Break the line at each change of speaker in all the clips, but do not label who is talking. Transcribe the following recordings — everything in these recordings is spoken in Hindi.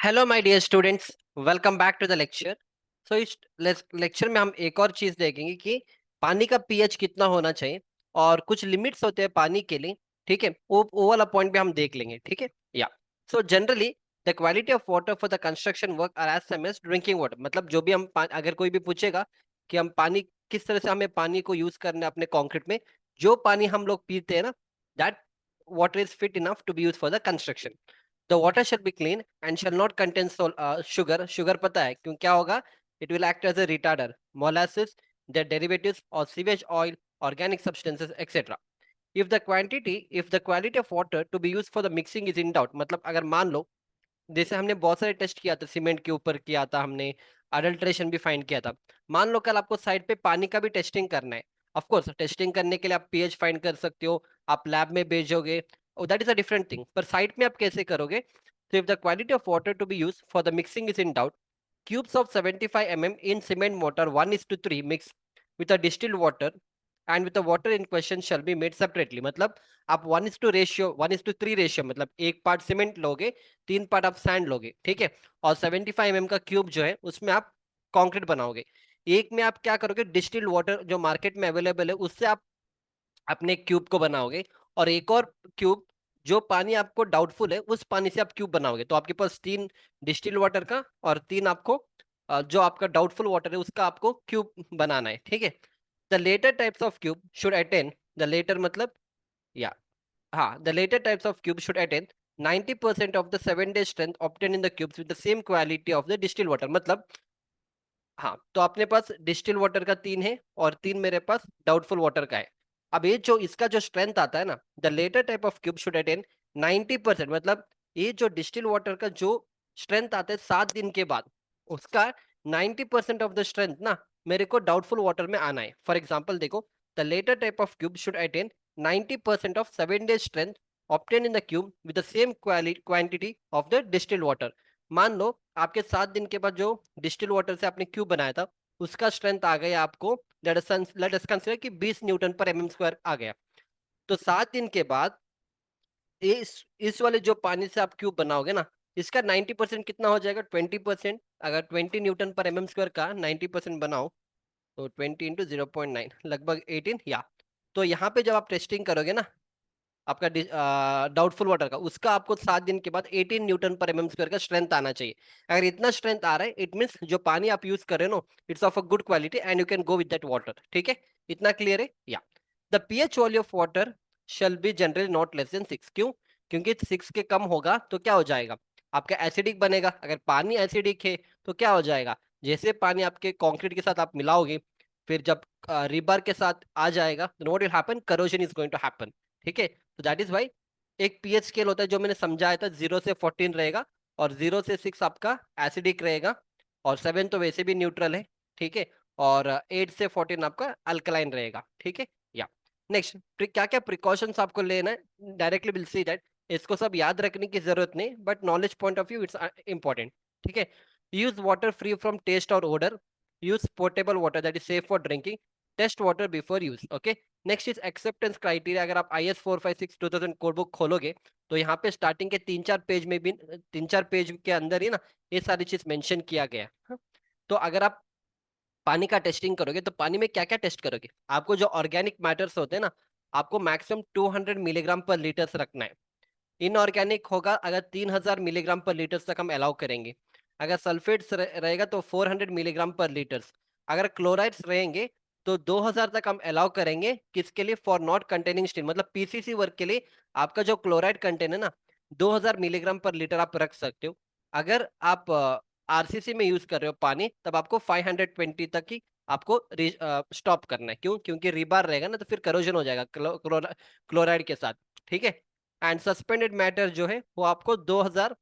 Hello my dear students, welcome back to the lecture. So इस लेक्चर में हम एक और चीज देखेंगे कि पानी का पीएच कितना होना चाहिए और कुछ लिमिट्स होते हैं पानी के लिए। ठीक है, वो वाला पॉइंट भी हम देख लेंगे। ठीक है, या so generally the quality of water for the construction work are as same as drinking water. मतलब जो भी अगर कोई भी पूछेगा कि हम पानी किस तरह से हमें पानी को यूज करना है अपने कॉन्क्रीट में, जो पानी हम लोग पीते हैं ना, that water is fit enough to be use for the construction. The water shall be clean and shall not contain sugar. Sugar पता है क्यों क्या होगा? It will act as a retarder. Molasses, their derivatives or sewage oil, organic substances, etc. If the quality of water to be used for the mixing is in doubt, मतलब अगर मान लो जैसे हमने बहुत सारे टेस्ट किया था, सीमेंट के ऊपर किया था हमने, अडल्ट्रेशन भी फाइंड किया था। मान लो कल आपको साइड पे पानी का भी टेस्टिंग करना है। ऑफ कोर्स टेस्टिंग करने के लिए आप पीएच फाइंड कर सकते हो, आप लैब में भेजोगे, that is a different thing. पर साइड में आप कैसे करोगे? So if the quality of water to be used for the mixing is in doubt, cubes of 75 in cement mortar 1:3 mix with a distilled water and with the water in question shall be made separately. मतलब आप 1:3 रेशियो, मतलब 1 पार्ट सीमेंट लोगे, 3 पार्ट आप सैंड लोगे। ठीक है, और 75 का क्यूब जो है उसमें आप कंक्रीट बनाओगे। एक में आप क्या करोगे? डिस्टिल्ड वाटर जो मार्केट में अवेलेबल है उससे आप अपने क्यूब को बनाओगे, और एक और क्यूब जो पानी आपको डाउटफुल है उस पानी से आप क्यूब बनाओगे। तो आपके पास 3 डिस्टिल वाटर का और 3 आपको जो आपका डाउटफुल वाटर है उसका आपको क्यूब बनाना है। ठीक है, the latter types of cube should attain, the latter मतलब, या हाँ, the latter types of cube should attain 90% of the 7 day strength obtain in the cubes with the same quality of the distil water. मतलब हाँ, तो अपने पास डिस्टिल वाटर का 3 है और 3 मेरे पास डाउटफुल वाटर का है। अब ये जो इसका जो स्ट्रेंथ आता है ना, the latter type of cube should attain 90%, मतलब ये जो डिस्टिल वाटर का जो स्ट्रेंथ आता है 7 दिन के बाद, उसका 90% ऑफ द स्ट्रेंथ ना मेरे को डाउटफुल वाटर में आना है। फॉर एग्जाम्पल देखो, the latter type of cube should attain 90% of 7 day strength obtain in the cube with the same quantity of the distil water. मान लो आपके 7 दिन के बाद जो डिस्टिल वाटर से आपने क्यूब बनाया था उसका स्ट्रेंथ आ गया आपको, लेट अस कंसीडर कि 20 न्यूटन पर एमएम स्क्वायर आ गया। तो 7 दिन के बाद इस वाले जो पानी से आप क्यूब बनाओगे ना, इसका 90% कितना हो जाएगा? 20%। अगर 20 न्यूटन पर एमएम स्क्वायर का 90% बनाओ तो 20 × 0.9 लगभग 18, या तो यहाँ पे जब आप टेस्टिंग करोगे ना आपका डाउटफुल वाटर का, उसका आपको 7 दिन के बाद 18 न्यूटन पर एमएम स्क्वायर का स्ट्रेंथ आना चाहिए। अगर इतना स्ट्रेंथ आ रहा है इट मीन्स जो पानी आप यूज कर रहे हो it's of a good quality and you can go with that water. ठीक है, इतना क्लियर है? या the pH value of water shall be generally not less than 6। क्यों? क्योंकि 6 के कम होगा तो क्या हो जाएगा? आपका एसिडिक बनेगा। अगर पानी एसिडिक है तो क्या हो जाएगा? जैसे पानी आपके कंक्रीट के साथ आप मिलाओगे, फिर जब रिबार के साथ आ जाएगा, then what will happen? Corrosion is going to happen। ठीक है, तो दैट इज वाई एक पीएच स्केल होता है जो मैंने समझाया था, 0 से 14 रहेगा और 0 से 6 आपका एसिडिक रहेगा, और 7 तो वैसे भी न्यूट्रल है। ठीक है, और 8 से 14 आपका अल्कलाइन रहेगा। ठीक है, या नेक्स्ट क्या क्या प्रिकॉशंस आपको लेना है, डायरेक्टली विल सी दैट। इसको सब याद रखने की जरूरत नहीं, but knowledge point of view it's important. ठीक है, use water free from taste और odour, use portable water that is safe for drinking, test water before use. Okay, next is acceptance criteria. अगर आप IS 456 2000 कोड बुक खोलोगे तो यहाँ पे स्टार्टिंग के 3-4 पेज में भी, 3-4 पेज के अंदर ही ना ये सारी चीज मेंशन किया गया है। हाँ? तो अगर आप पानी का टेस्टिंग करोगे तो पानी में क्या क्या टेस्ट करोगे? आपको जो ऑर्गेनिक मैटर्स होते हैं ना, आपको मैक्सिमम 200 मिलीग्राम पर लीटर रखना है। इनऑर्गेनिक होगा अगर 3000 मिलीग्राम पर लीटर तक हम अलाउ करेंगे। अगर सल्फेट्स रहेगा तो 400 मिलीग्राम पर लीटर। अगर क्लोराइड्स रहेंगे तो 2000 तक हम अलाउ करेंगे। किसके लिए? फॉर नॉट कंटेनिंग स्टील, मतलब पीसीसी वर्क के लिए आपका जो क्लोराइड कंटेन है ना, 2000 मिलीग्राम पर लीटर आप रख सकते हो। अगर आप आरसीसी में यूज कर रहे हो पानी, तब आपको 520 तक ही आपको स्टॉप करना है। क्यों? क्योंकि रिबार रहेगा ना तो फिर करोजन हो जाएगा क्लोराइड के साथ। ठीक है, एंड सस्पेंडेड मैटर जो है वो आपको 2000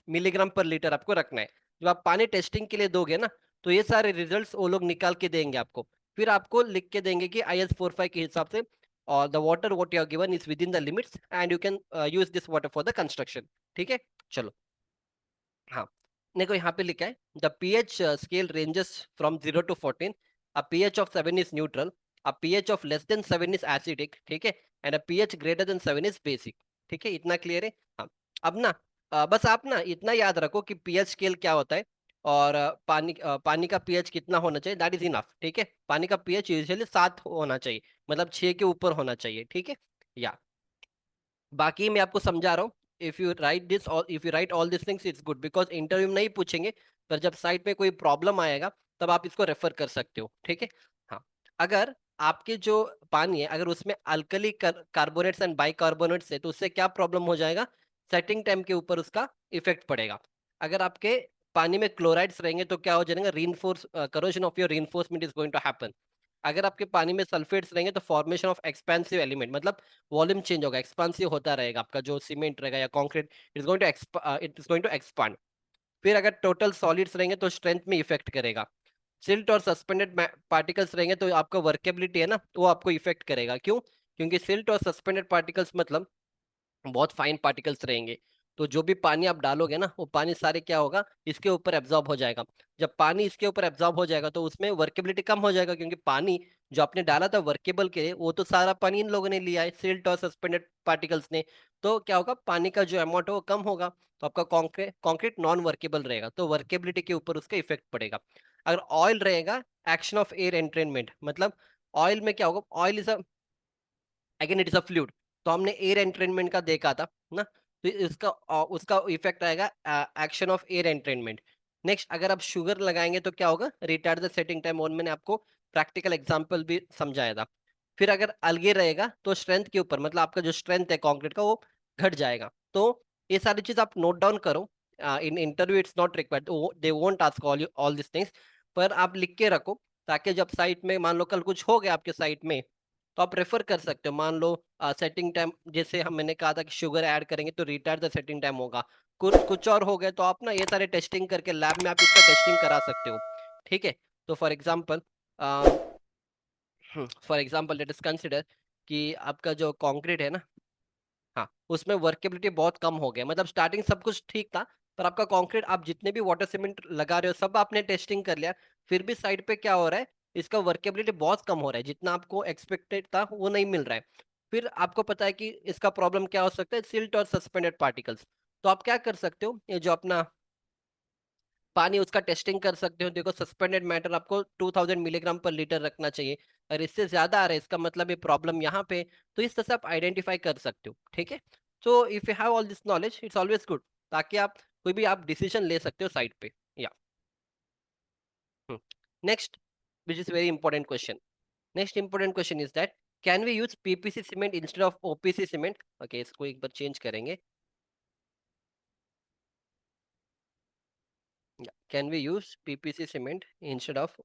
मिलीग्राम पर लीटर आपको रखना है। जब आप पानी टेस्टिंग के लिए दोगे ना तो ये सारे रिजल्ट्स वो लोग निकाल के देंगे आपको, फिर आपको लिख के देंगे कि IS 45 के हिसाब से और the water what you are given is within the limits and you can use this water for the construction. ठीक है, चलो। हाँ, देखो यहाँ पे लिखा है the pH scale ranges from 0 to 14। A pH of 7 is neutral, a pH of less than 7 is acidic, ठीक है, and a pH greater than 7 is basic. ठीक है, इतना क्लियर है? हाँ, अब ना बस आप ना इतना याद रखो कि पीएच स्केल क्या होता है, और पानी का पीएच कितना होना चाहिए, दैट इज इनफ। ठीक है, पानी का पीएच यूजुअली 7 होना चाहिए, मतलब 6 के ऊपर होना चाहिए। ठीक है, या बाकी मैं आपको समझा रहा हूँ। इफ यू राइट दिस, और if you right all this things it's good, because interview में नहीं पूछेंगे, पर जब साइट पे कोई प्रॉब्लम आएगा तब आप इसको रेफर कर सकते हो। ठीक है, हाँ। अगर आपके जो पानी है, अगर उसमें अल्कली कार्बोनेट्स एंड बाइकार्बोनेट्स है, तो उससे क्या प्रॉब्लम हो जाएगा, सेटिंग टाइम के ऊपर उसका इफेक्ट पड़ेगा। अगर आपके पानी में क्लोराइड्स रहेंगे तो क्या हो जाएगा, reinforce corrosion of your reinforcement is going to happen. अगर आपके पानी में सल्फेट्स रहेंगे तो फॉर्मेशन ऑफ एक्सपेंसिव एलिमेंट, मतलब वॉल्यूम चेंज होगा, एक्सपांसिव होता रहेगा आपका जो सीमेंट रहेगा या concrete, it is going to expand. फिर अगर टोटल सॉलिड्स रहेंगे तो स्ट्रेंथ में इफेक्ट करेगा। सिल्ट और सस्पेंडेड पार्टिकल्स रहेंगे तो आपका वर्केबिलिटी है ना, वो आपको इफेक्ट करेगा। क्यों? क्योंकि सिल्ट और सस्पेंडेड पार्टिकल्स मतलब बहुत फाइन पार्टिकल्स रहेंगे। तो जो भी पानी आप डालोगे ना, वो पानी सारे क्या होगा, इसके ऊपर एब्जॉर्ब हो जाएगा। जब पानी इसके ऊपर एब्जॉर्ब हो जाएगा तो उसमें वर्केबिलिटी कम हो जाएगा, क्योंकि पानी जो आपने डाला था वर्केबल के लिए, वो तो सारा पानी इन लोगों ने लिया है, सिल्ट और सस्पेंडेड पार्टिकल्स ने। तो क्या होगा, पानी का जो अमाउंट है वो कम होगा, तो आपका कॉन्क्रीट कॉन्क्रीट नॉन वर्केबल रहेगा, तो वर्केबिलिटी के ऊपर उसका इफेक्ट पड़ेगा। अगर ऑयल रहेगा, एक्शन ऑफ एयर एंट्रेनमेंट, मतलब ऑयल में क्या होगा, oil is again it is a fluid. तो हमने एयर एंट्रेनमेंट का देखा था ना, तो इसका उसका इफेक्ट आएगा action of air entrainment. Next, अगर आप शुगर लगाएंगे तो क्या होगा, retard the setting time on, मैंने आपको प्रैक्टिकल एग्जांपल भी समझाया था। फिर अगर अलगे रहेगा तो स्ट्रेंथ के ऊपर, मतलब आपका जो स्ट्रेंथ है कंक्रीट का वो घट जाएगा। तो ये सारी चीज आप नोट डाउन करो। In interview it's not required, they won't ask all this things, पर आप लिख के रखो, ताकि जब साइट में मान लो कल कुछ हो गया आपके साइट में, तो आप रेफर कर सकते हो। मान लो सेटिंग टाइम, जैसे हम मैंने कहा था कि शुगर ऐड करेंगे तो रिटार्ड द सेटिंग टाइम होगा, कुछ कुछ और हो गए, तो आप ना ये सारे टेस्टिंग करके लैब में आप इसका टेस्टिंग करा सकते हो। ठीक है, तो for example let us consider कि आपका जो कंक्रीट है ना, हाँ, उसमें वर्केबिलिटी बहुत कम हो गया, मतलब स्टार्टिंग सब कुछ ठीक था, पर आपका कंक्रीट, आप जितने भी वाटर सीमेंट लगा रहे हो सब आपने टेस्टिंग कर लिया, फिर भी साइड पे क्या हो रहा है, इसका वर्केबिलिटी बहुत कम हो रहा है, जितना आपको एक्सपेक्टेड था वो नहीं मिल रहा है। फिर आपको पता है कि इसका प्रॉब्लम क्या हो सकता है, सिल्ट और सस्पेंडेड पार्टिकल्स। तो आप क्या कर सकते हो, ये जो अपना पानी उसका टेस्टिंग कर सकते हो। देखो, सस्पेंडेड मैटर आपको 2000 मिलीग्राम पर लीटर रखना चाहिए, और इससे ज्यादा आ रहा है, इसका मतलब ये प्रॉब्लम यहाँ पे। तो इस तरह से आप आइडेंटिफाई कर सकते हो। ठीक है, so if you have all this knowledge it's always good, ताकि आप कोई भी आप डिसीजन ले सकते हो साइड पे। या next, which is very important question, next important question is that can we use PPC cement instead of OPC cement. Okay, इसको एक बार चेंज करेंगे। Can we use PPC cement instead of,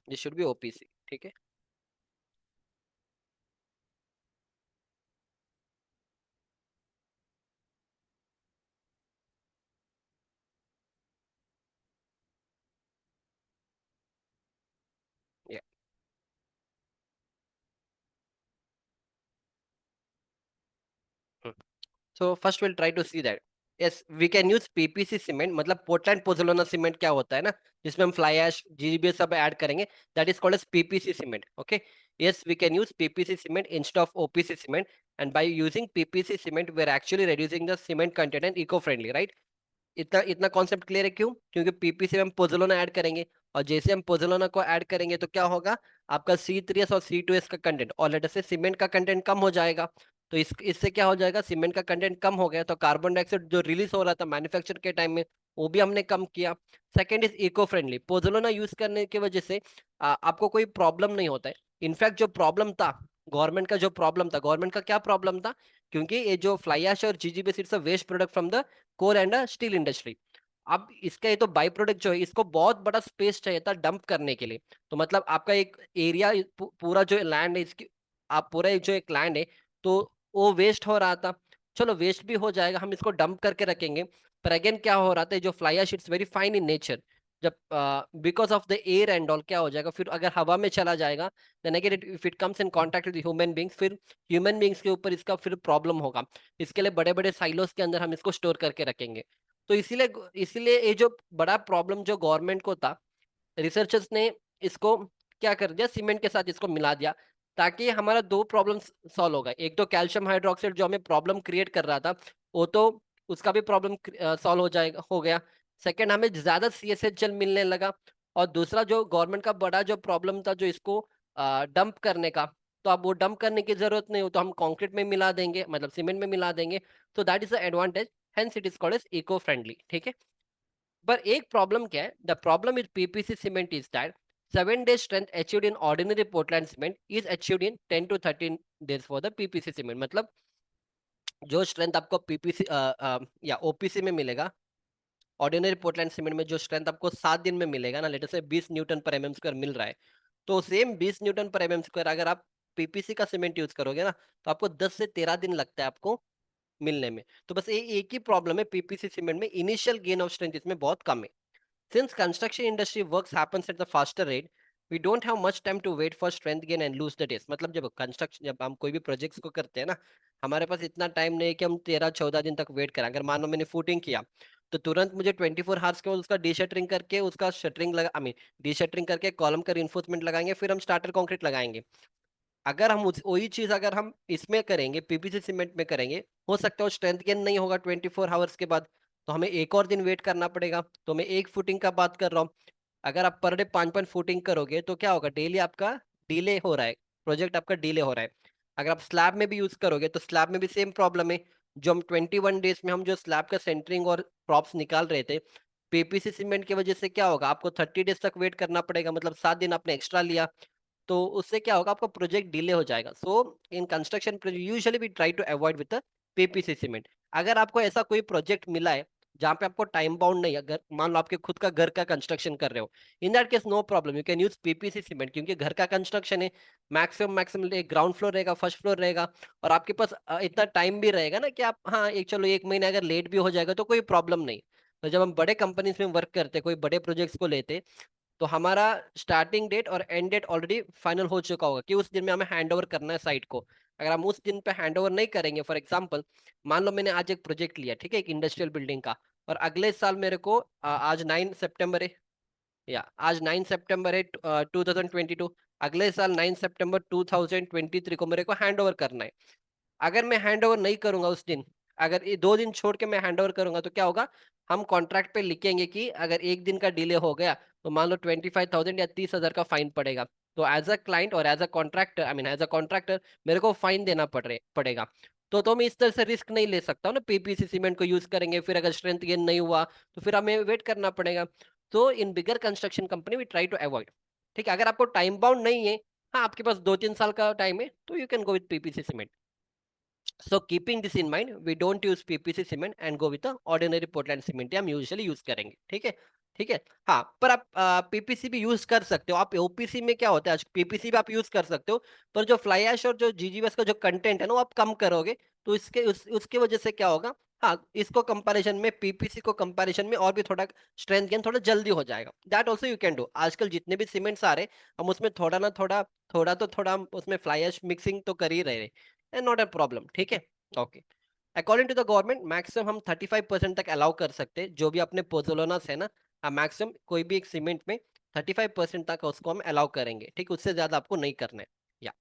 this should be OPC. ठीक है, so first will try to see that yes we can use PPC cement, मतलब पोर्टलैंड पोजोलाना सीमेंट क्या होता है ना, जिसमें हम फ्लाई ऐश जीबीएस सब ऐड करेंगे, that is called as PPC cement. Okay, yes we can use PPC cement instead of OPC cement, and by using PPC cement we are actually reducing the cement content and eco friendly, right. इतना इतना कॉन्सेप्ट क्लियर है। क्यों? क्योंकि पीपीसी में हम पोजोलोना ऐड करेंगे, और जैसे हम पोजोलोना को ऐड करेंगे तो क्या होगा, आपका C3S और C2S का कंटेंट, और लेट अस से सीमेंट का कंटेंट कम हो जाएगा। तो इससे क्या हो जाएगा, सीमेंट का कंटेंट कम हो गया तो कार्बन डाइऑक्साइड जो रिलीज हो रहा था मैन्युफैक्चर के टाइम में, वो भी हमने कम किया। Second is eco friendly, pozzolana use करने की वजह से आपको कोई प्रॉब्लम नहीं होता है। इनफैक्ट जो प्रॉब्लम था, गवर्नमेंट का जो प्रॉब्लम था, गवर्नमेंट का क्या प्रॉब्लम था, क्योंकि ये जो फ्लाई ऐश और GGBS it's a waste product from the coal and steel industry. अब इसका ये तो बाई प्रोडक्ट जो है, इसको बहुत बड़ा स्पेस चाहिए था डंप करने के लिए। तो मतलब आपका एक एरिया, पूरा जो लैंड है इसकी, आप पूरा एक जो एक लैंड है, तो वो वेस्ट हो रहा था। चलो वेस्ट भी हो जाएगा, हम इसको डंप करके रखेंगे। पर अगेन क्या हो रहा था, जो fly ash it's very fine in nature, जब because of the air and all क्या हो जाएगा, फिर अगर हवा में चला जाएगा, then again if it comes in contact with human beings, फिर ह्यूमन बींग्स के ऊपर इसका फिर प्रॉब्लम होगा। इसके लिए बड़े बड़े साइलोस के अंदर हम इसको स्टोर करके रखेंगे। तो इसीलिए इसीलिए ये जो बड़ा प्रॉब्लम जो गवर्नमेंट को था, रिसर्चर्स ने इसको क्या कर दिया, सीमेंट के साथ इसको मिला दिया, ताकि हमारा दो प्रॉब्लम सॉल्व हो गए। एक तो कैल्शियम हाइड्रोक्साइड जो हमें प्रॉब्लम क्रिएट कर रहा था, वो तो उसका भी प्रॉब्लम सॉल्व हो गया। सेकंड, हमें ज्यादा सीएसएच जल मिलने लगा। और दूसरा, जो गवर्नमेंट का बड़ा जो प्रॉब्लम था, जो इसको डंप करने का, तो अब वो डंप करने की जरूरत नहीं हो, तो हम कंक्रीट में मिला देंगे, मतलब सीमेंट में मिला देंगे। तो that is the advantage, hence it is called as eco friendly, ठीक है। पर एक प्रॉब्लम क्या है, the problem with PPC cement is that 7 days strength achieved in ordinary Portland cement is achieved in 10 to 13 days for the PPC cement। मतलब जो स्ट्रेंथ आपको पीपीसी या ओपीसी में मिलेगा, ऑर्डिनरी पोर्टलैंड सीमेंट में जो स्ट्रेंथ आपको 7 दिन में मिलेगा ना, लेटर से 20 न्यूटन पर एमएम स्क्वायर मिल रहा है, तो सेम 20 न्यूटन पर एमएम स्क्वायर अगर आप पीपीसी का सीमेंट यूज करोगे ना, तो आपको 10 से 13 दिन लगता है आपको मिलने में। तो बस एक ही प्रॉब्लम है पीपीसी सीमेंट में, इनिशियल गेन ऑफ स्ट्रेंथ इसमें बहुत कम है। Since construction industry works happens at the faster rate, we don't have much time to wait for strength gain and lose the days। मतलब जब हम कोई भी प्रोजेक्ट्स को करते हैं ना, हमारे पास इतना टाइम नहीं है कि हम 13-14 दिन तक वेट करें। अगर मान लो मैंने फुटिंग किया, तो तुरंत मुझे 24 आवर्स के बाद उसका डी शटरिंग करके, उसका शटरिंग लगा, आई मीन डी शटरिंग करके कॉलम का रिइंफोर्समेंट लगाएंगे, फिर हम स्टार्टर कंक्रीट लगाएंगे। अगर हम वही चीज अगर हम इसमें करेंगे, पीपीसी सीमेंट में करेंगे, हो सकता है स्ट्रेंथ गेन नहीं होगा 24 आवर्स के बाद, तो हमें एक और दिन वेट करना पड़ेगा। तो मैं एक फुटिंग का बात कर रहा हूँ। अगर आप पर डे 5-5 फुटिंग करोगे, तो क्या होगा, डेली आपका डिले हो रहा है, प्रोजेक्ट आपका डिले हो रहा है। अगर आप स्लैब में भी यूज करोगे, तो स्लैब में भी सेम प्रॉब्लम है। जो हम 21 डेज में हम जो स्लैब का सेंटरिंग और प्रॉप्स निकाल रहे थे, पीपीसी सीमेंट की वजह से क्या होगा, आपको 30 डेज तक वेट करना पड़ेगा, मतलब 7 दिन आपने एक्स्ट्रा लिया। तो उससे क्या होगा, आपका प्रोजेक्ट डिले हो जाएगा। So in construction usually we try to avoid with the PPC cement. अगर आपको ऐसा कोई प्रोजेक्ट मिला है जहाँ पे आपको टाइम बाउंड नहीं है, अगर मान लो आपके खुद का घर का कंस्ट्रक्शन कर रहे हो, in that case no problem, you can use PPC cement, क्योंकि घर का कंस्ट्रक्शन है, मैक्सिमम मैक्सिमम एक ग्राउंड फ्लोर रहेगा, फर्स्ट फ्लोर रहेगा, और आपके पास इतना टाइम भी रहेगा ना कि आप, हाँ एक चलो एक महीने अगर लेट भी हो जाएगा तो कोई प्रॉब्लम नहीं। तो जब हम बड़े कंपनीज में वर्क करते, कोई बड़े प्रोजेक्ट्स को लेते, तो हमारा स्टार्टिंग डेट और एंड डेट ऑलरेडी फाइनल हो चुका होगा कि उस दिन में हमें हैंड ओवर करना है साइट को। अगर हम उस दिन पे हैंड ओवर नहीं करेंगे, फॉर एग्जांपल मान लो मैंने आज एक प्रोजेक्ट लिया, ठीक है, एक इंडस्ट्रियल बिल्डिंग का, और अगले साल मेरे को आज 9 सितंबर है, या आज 9 सितंबर है 2022, अगले साल 9 सितंबर 2023 को मेरे को हैंड ओवर करना है। अगर मैं हैंड ओवर नहीं करूंगा उस दिन, अगर ये 2 दिन छोड़ के मैं हैंड ओवर करूंगा, तो क्या होगा, हम कॉन्ट्रैक्ट पे लिखेंगे कि अगर एक दिन का डिले हो गया, तो मान लो 25,000 या 30,000 का फाइन पड़ेगा। तो एज अ क्लाइंट और as a contractor, I mean as a contractor, मेरे को फाइन देना पड़ेगा। तो मैं इस तरह से रिस्क नहीं ले सकता हूँ ना, पीपीसी सीमेंट को यूज करेंगे, फिर अगर स्ट्रेंथ गेन नहीं हुआ, तो फिर हमें वेट करना पड़ेगा। तो in bigger construction company we try to avoid. ठीक है, अगर आपको टाइम बाउंड नहीं है, हाँ आपके पास 2-3 साल का टाइम है, तो you can go with PPC cement. So keeping this in mind, we don't use PPC cement and go with the ordinary Portland cement हम usually यूज करेंगे, ठीक है। ठीक है, हाँ, पर आप पीपीसी भी यूज कर सकते हो। आप ओपीसी में क्या होता है, आज पीपीसी भी आप यूज कर सकते हो, पर जो फ्लाई ऐश और जो जीजीएस का जो कंटेंट है ना, वो आप कम करोगे, तो उसके वजह से क्या होगा, हाँ इसको कंपैरिजन में, पीपीसी को कंपैरिजन में और भी थोड़ा स्ट्रेंथ गेन थोड़ा जल्दी हो जाएगा। That also you can do. आजकल जितने भी सीमेंट्स आ रहे, हम उसमें थोड़ा ना थोड़ा, थोड़ा हम उसमें फ्लाई ऐश मिक्सिंग तो कर ही रहे हैं, नॉट अ प्रॉब्लम, ठीक है। Okay, according to the government maximum हम 35% तक अलाउ कर सकते हैं, जो भी अपने पोजोलोनास है ना, मैक्सिमम कोई भी एक सीमेंट में 35% तक उसको हम अलाउ करेंगे, ठीक, उससे ज्यादा आपको नहीं करना है। या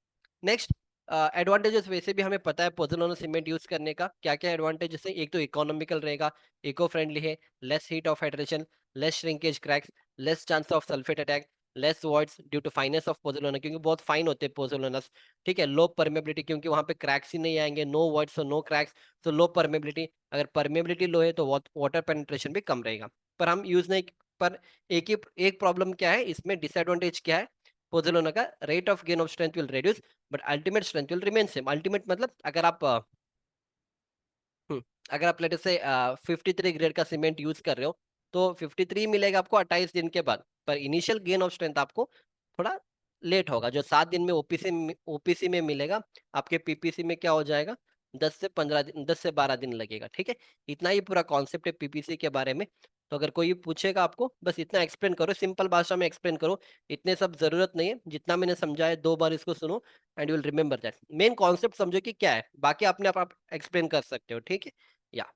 नेक्स्ट, एडवांटेजेस वैसे भी हमें पता है पोजोलोना सीमेंट यूज करने का, क्या क्या एडवांटेजेस है। एक तो इकोनॉमिकल रहेगा, इको फ्रेंडली है, less heat of hydration, less shrinkage cracks, less chance of sulphate attack, less voids due to fineness of pozzolana, क्योंकि बहुत फाइन होते हैं पोजोलोनस। ठीक है, लो परमेबिलिटी, क्योंकि वहां पे क्रैक्स ही नहीं आएंगे, नो वॉइड्स और नो क्रैक्स, तो लो परमेबिलिटी। अगर परमेबिलिटी लो है, तो वाटर पेनिट्रेशन भी कम रहेगा, पर हम यूज नहीं। पर एक प्रॉब्लम क्या है इसमें, डिसएडवांटेज क्या है, पोजोलोना का rate of gain of strength will reduce, but ultimate strength will remain same. Ultimate मतलब हम्म, अगर आप लेटे से 53 ग्रेड का सीमेंट यूज कर रहे हो, तो 53 मिलेगा आपको 28 दिन के बाद, पर इनिशियल गेन ऑफ स्ट्रेंथ आपको थोड़ा लेट होगा। जो 7 दिन में ओपीसी में मिलेगा, आपके पीपीसी में क्या हो जाएगा, 10 से 12 दिन, 10 से 12 दिन लगेगा, ठीक है। इतना ही पूरा कॉन्सेप्ट है पीपीसी के बारे में। तो अगर कोई पूछेगा आपको, बस इतना एक्सप्लेन करो, सिंपल भाषा में एक्सप्लेन करो। इतने सब जरूरत नहीं है, जितना मैंने समझाया 2 बार इसको सुनो, and you will remember that. Main concept समझो कि क्या है, बाकी अपने आप एक्सप्लेन कर सकते हो, ठीक है। या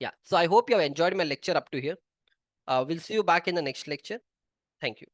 या so I hope you have enjoyed my lecture up to here. We'll see you back in the next lecture. Thank you.